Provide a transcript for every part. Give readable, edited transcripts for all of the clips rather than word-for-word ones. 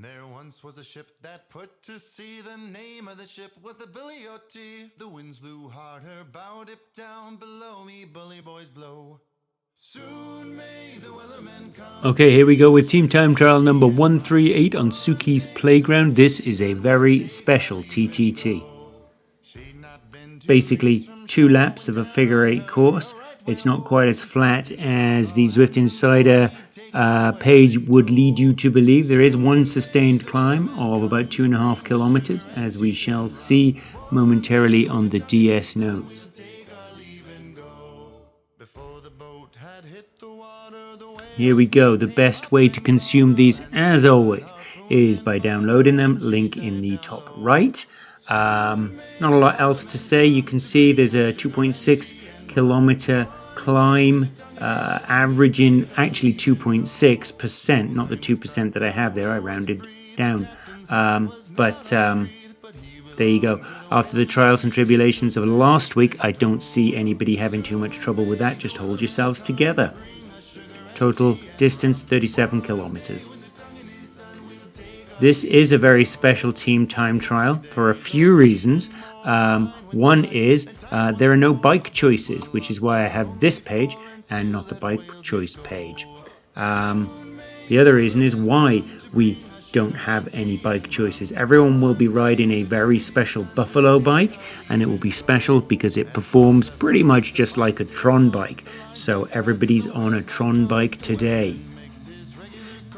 There once was a ship that put to sea. The name of the ship was the Billy O.T. The winds blew hard, her bow dipped down. Below me, bully boys blow. Soon may the wellermen come. Okay, here we go with Team Time Trial number 138 on Suki's Playground. This is a very special TTT. Basically, 2 laps of a figure 8 course. It's not quite as flat as the Zwift Insider page would lead you to believe. There is one sustained climb of about 2.5 kilometers, as we shall see momentarily on the DS notes. Here we go. The best way to consume these, as always, is by downloading them. Link in the top right. Not a lot else to say. You can see there's a 2.6 kilometer climb, averaging actually 2.6%, not the 2% that I have there. I rounded down. There you go. After the trials and tribulations of last week, I don't see anybody having too much trouble with that. Just hold yourselves together. Total distance 37 kilometers. This is a very special team time trial for a few reasons. One is there are no bike choices, which is why I have this page and not the bike choice page. The other reason is why we don't have any bike choices. Everyone will be riding a very special Buffalo bike, and it will be special because it performs pretty much just like a Tron bike. So everybody's on a Tron bike today.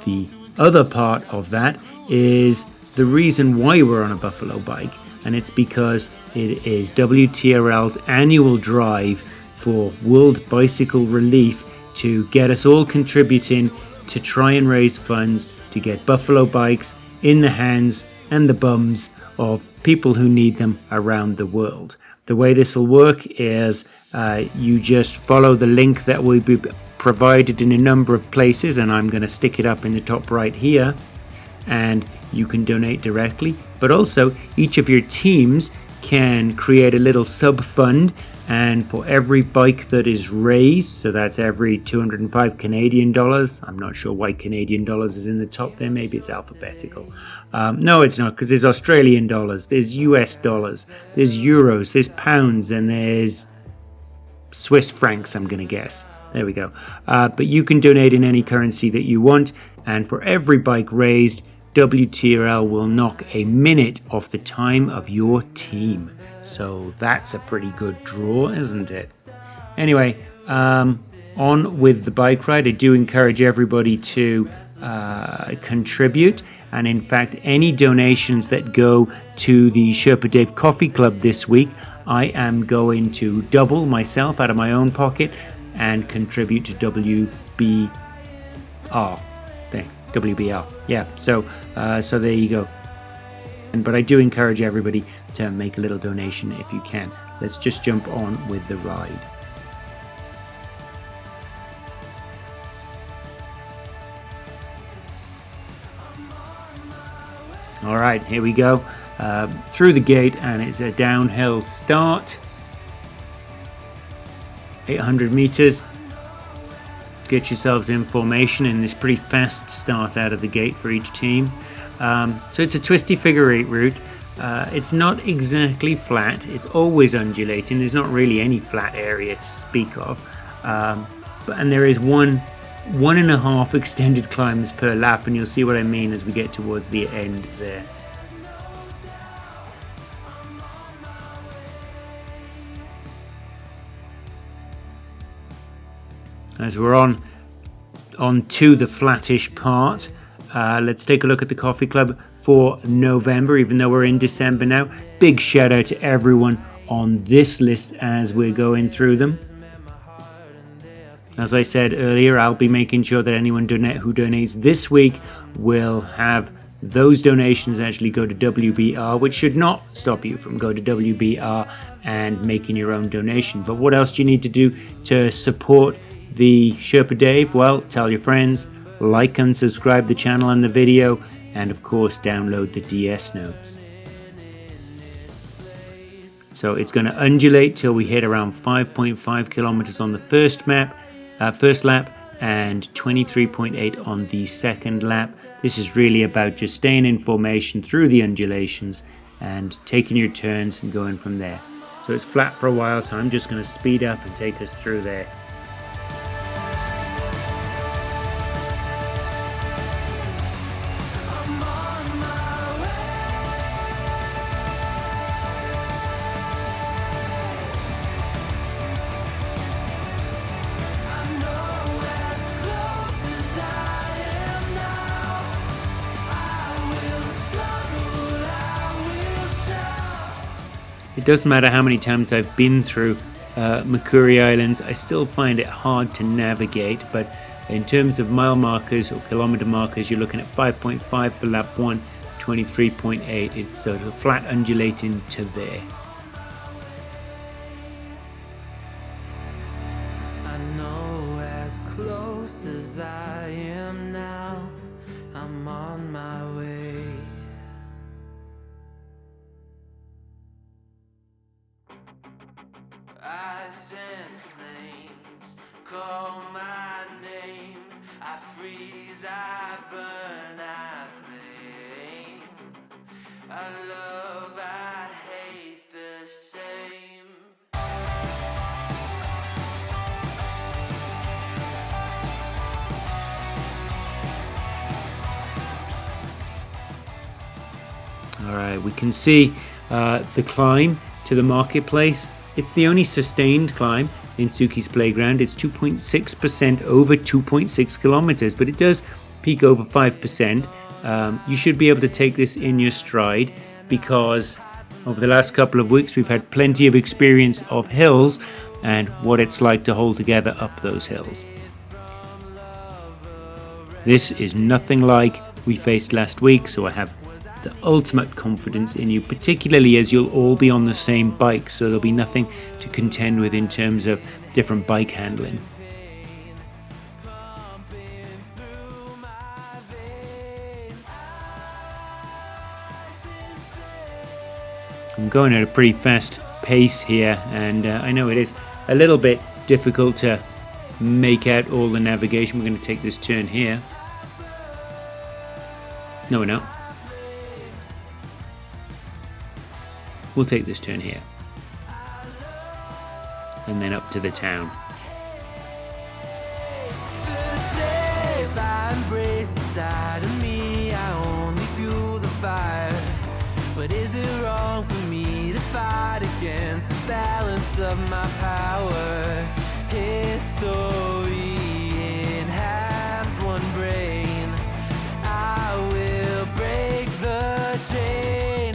The other part of that is the reason why we're on a Buffalo bike, and it's because it is WTRL's annual drive for World Bicycle Relief to get us all contributing to try and raise funds to get Buffalo bikes in the hands and the bums of people who need them around the world. The way this will work is you just follow the link that will be provided in a number of places, and I'm going to stick it up in the top right here, and you can donate directly. But also each of your teams can create a little sub fund, and for every bike that is raised, so that's every 205 Canadian dollars. I'm not sure why Canadian dollars is in the top there. Maybe it's alphabetical. No, it's not, because there's Australian dollars, there's US dollars, there's euros, there's pounds, and there's Swiss francs, I'm going to guess. There we go. But you can donate in any currency that you want, and for every bike raised, WTRL will knock a minute off the time of your team. So that's a pretty good draw, isn't it? Anyway, on with the bike ride. I do encourage everybody to contribute. And in fact, any donations that go to the Sherpa Dave Coffee Club this week, I am going to double myself out of my own pocket and contribute to WBR. WBR. Yeah, so there you go. But I do encourage everybody to make a little donation if you can. Let's just jump on with the ride. All right, here we go. Through the gate, and it's a downhill start. 800 meters. Get yourselves in formation in this pretty fast start out of the gate for each team. So it's a twisty figure 8 route. It's not exactly flat. It's always undulating. There's not really any flat area to speak of. And there is 1.5 extended climbs per lap, and you'll see what I mean as we get towards the end there. As we're on to the flattish part, let's take a look at the coffee club for November, even though we're in December now. Big shout out to everyone on this list as we're going through them. As I said earlier, I'll be making sure that anyone who donates this week will have those donations actually go to WBR, which should not stop you from going to WBR and making your own donation. But what else do you need to do to support the Sherpa Dave? Well, tell your friends, like and subscribe the channel and the video, and of course download the DS notes. So it's going to undulate till we hit around 5.5 kilometers on the first lap, and 23.8 on the second lap. This is really about just staying in formation through the undulations and taking your turns and going from there. So it's flat for a while, so I'm just going to speed up and take us through there. It doesn't matter how many times I've been through Makuri Islands, I still find it hard to navigate, but in terms of mile markers or kilometer markers, you're looking at 5.5 for lap 1, 23.8. It's sort of flat undulating to there. I know as close as I am now, I'm on my way. I send flames, call my name. I freeze, I burn, I blame. I love, I hate the same. Alright, we can see the climb to the marketplace. It's the only sustained climb in Suki's playground. It's 2.6% over 2.6 kilometers, but it does peak over 5%. You should be able to take this in your stride because over the last couple of weeks we've had plenty of experience of hills and what it's like to hold together up those hills. This is nothing like we faced last week, so I have the ultimate confidence in you, particularly as you'll all be on the same bike, so there'll be nothing to contend with in terms of different bike handling. I'm going at a pretty fast pace here, and I know it is a little bit difficult to make out all the navigation. We're going to take this turn here. No, we're not. We'll take this turn here and then up to the town. But is it wrong for me to fight against the balance of my power? History in halves, one brain. I will break the chain.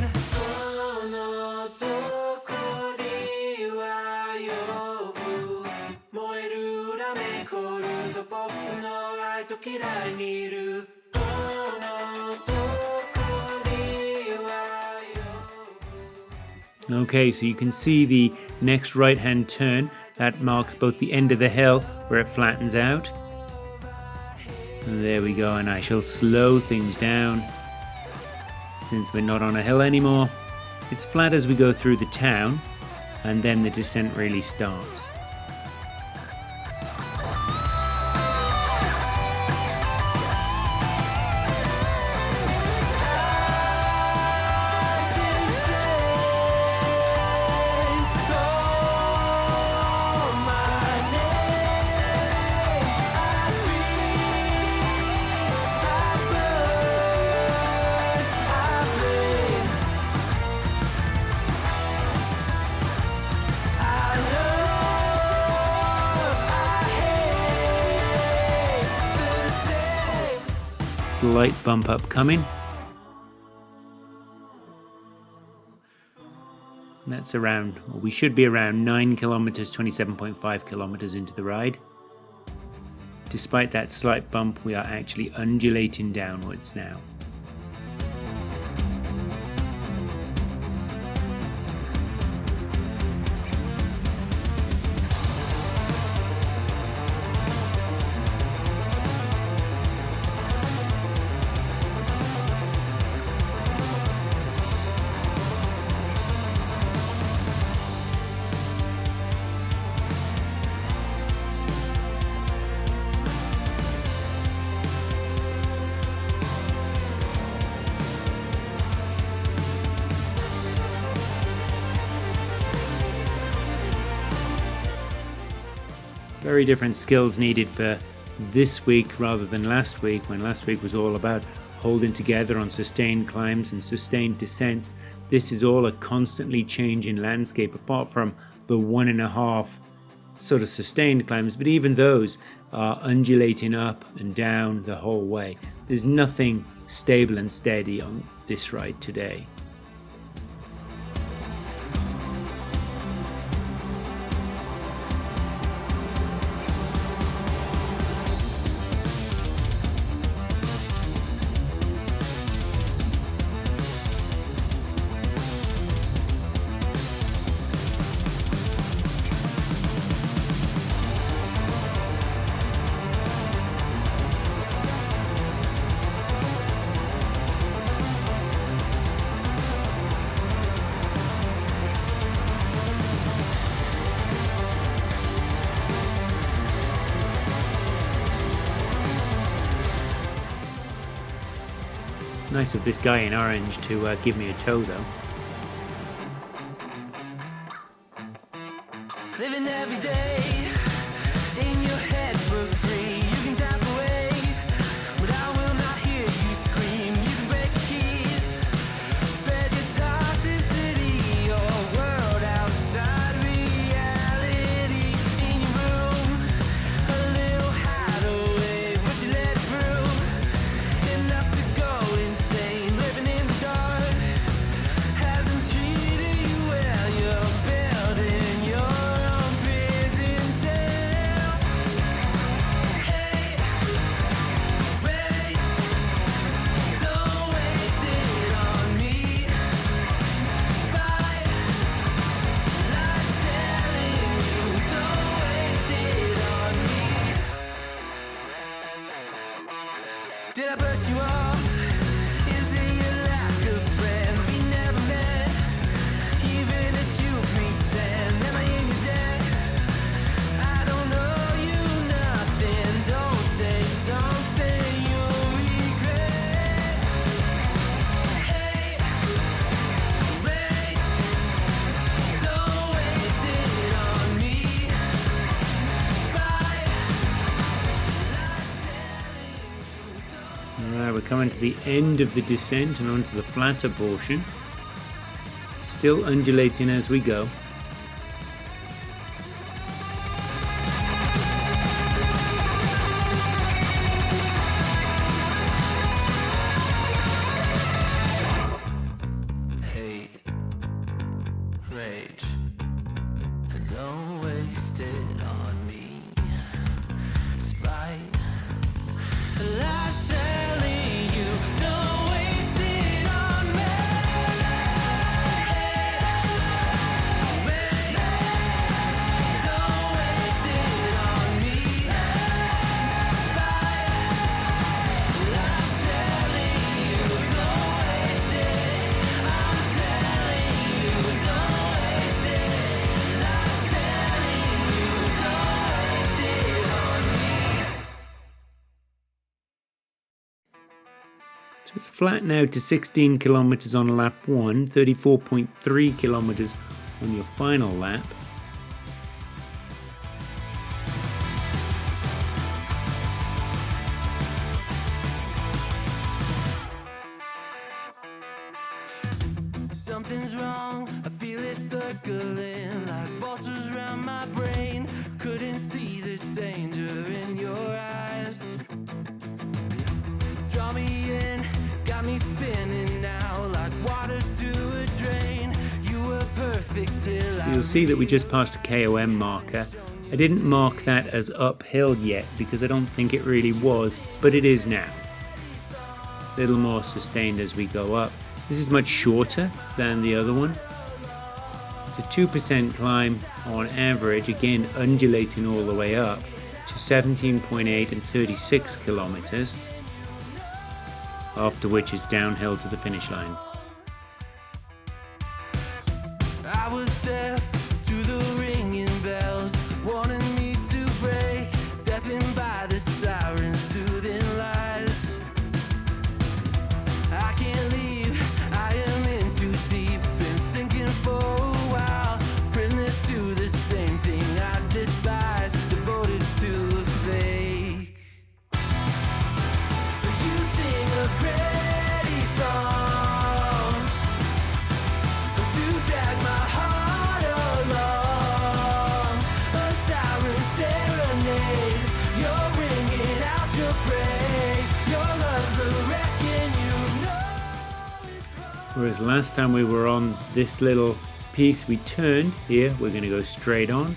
Okay, so you can see the next right-hand turn. That marks both the end of the hill where it flattens out. And there we go, and I shall slow things down since we're not on a hill anymore. It's flat as we go through the town, and then the descent really starts. Slight bump up coming. And that's around, well, we should be around 9 kilometers, 27.5 kilometers into the ride. Despite that slight bump, we are actually undulating downwards now. Very different skills needed for this week rather than last week, when last week was all about holding together on sustained climbs and sustained descents. This is all a constantly changing landscape, apart from the 1.5 sort of sustained climbs, but even those are undulating up and down the whole way. There's nothing stable and steady on this ride today. Nice of this guy in orange to give me a tow though. Living every day in your head for free. You can tap away, but I will not hear you scream. You can break the keys, spread your toxicity, your world outside reality. In your room, a little hideaway, but you let it through. Enough to go insane, living in the dark hasn't treated you well. You're building your own prison cell. Hey, wait, don't waste it on me. Spite, life's telling you, don't waste it on me. Did I brush you off? Is it your lack of friends? We never met, even if you pretend. Am I in your debt? I don't owe you nothing. Don't say something you'll regret. Hey, wait, don't waste it on me. Spite, life's telling you, don't. Alright, we're coming to the end of the descent and onto the flatter portion. Still undulating as we go. Hate, rage, don't waste it on me. Spite, life's telling you, don't waste it on me. Rage, don't waste it on me. Spite, life's telling you, don't waste it. I'm telling you, don't waste it. Life's telling you, don't waste it on me. So it's flat now to 16 kilometers on lap 1, 34.3 kilometers on your final lap. Something's wrong, I feel it circling like vultures around my brain. Couldn't see the danger in your eyes. Draw me in, got me spinning now like water to a drain. You were perfect till I You'll see that we just passed a KOM marker. I didn't mark that as uphill yet because I don't think it really was, but it is now. A little more sustained as we go up. This is much shorter than the other one. It's a 2% climb on average, again undulating all the way up to 17.8 and 36 kilometers, after which is downhill to the finish line. I was deaf to the ringing bells, wanting me to break, deafened by the sirens, soothing lies. I can't leave, I am in too deep, been sinking for a while, prisoner to the same thing I despise, devoted Whereas last time we were on this little piece, we turned. Here we're going to go straight on,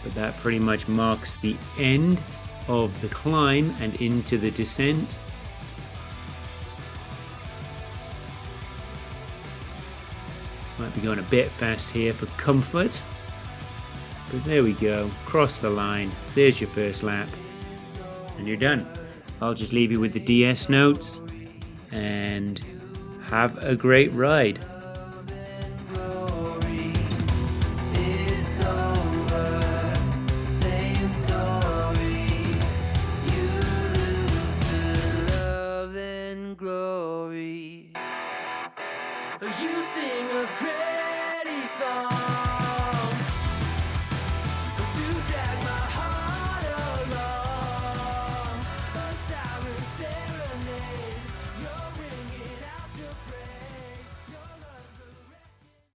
but that pretty much marks the end of the climb and into the descent. Might be going a bit fast here for comfort, but there we go, cross the line, there's your first lap, and you're done. I'll just leave you with the DS notes, and have a great ride. You sing a pretty song.